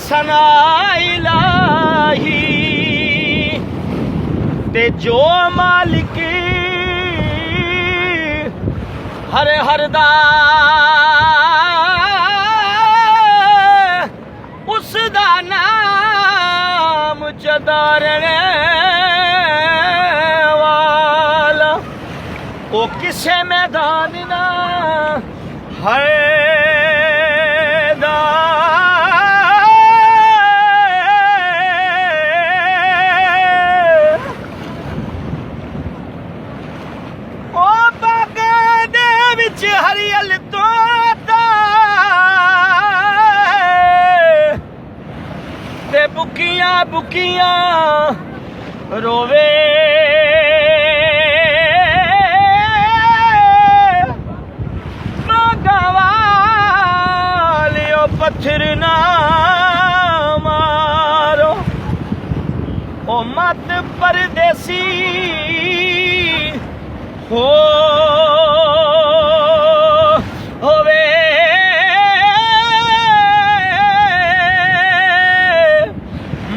सना इलाही ते जो मालिक हर दा उसदा नाम चदारने वाला ओ किसे मैदान ना है हरियल तोता ते बुकियां बुकियां रोवे गवालियो पत्थर ना मारो ओ मत परदेसी हो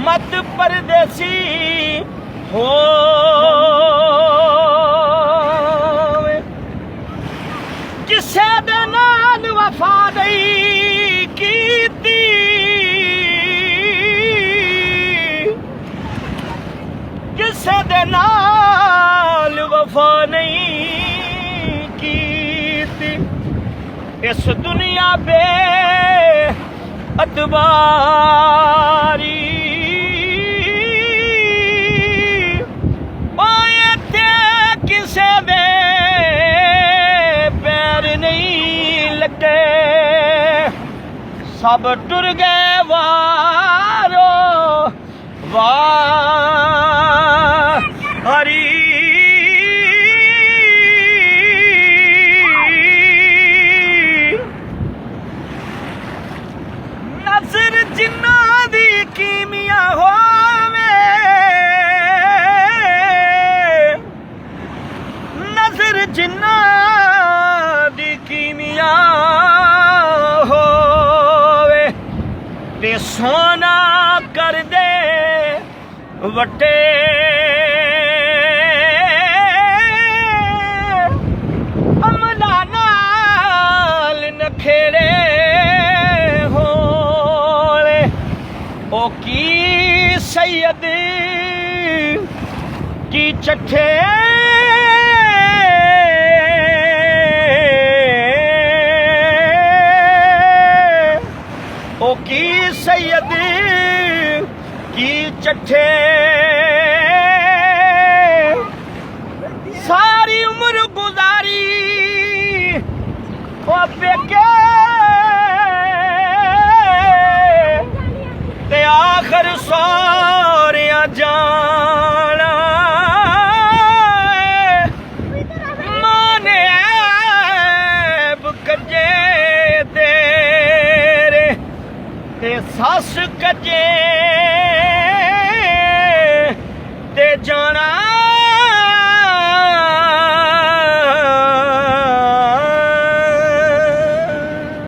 मत परदेसी हो किसे दे नाल वफा नहीं कीती किसे दे नाल वफा नहीं कीती इस दुनिया बे अतबारी सब टुर गए वारो वारी नजर जिन्ना दी कीमिया होवे नजर जिन्ना दी कीमिया ते सोना कर दे वटे अमला नाल नखेड़े होले ओ की सैयद की चट्ठे ओ की सैयद की चट्ठे सारी उम्र गुजारी ओ बेके ते आखिर सारिया जाना माने कजे ते सस कजे ते जाना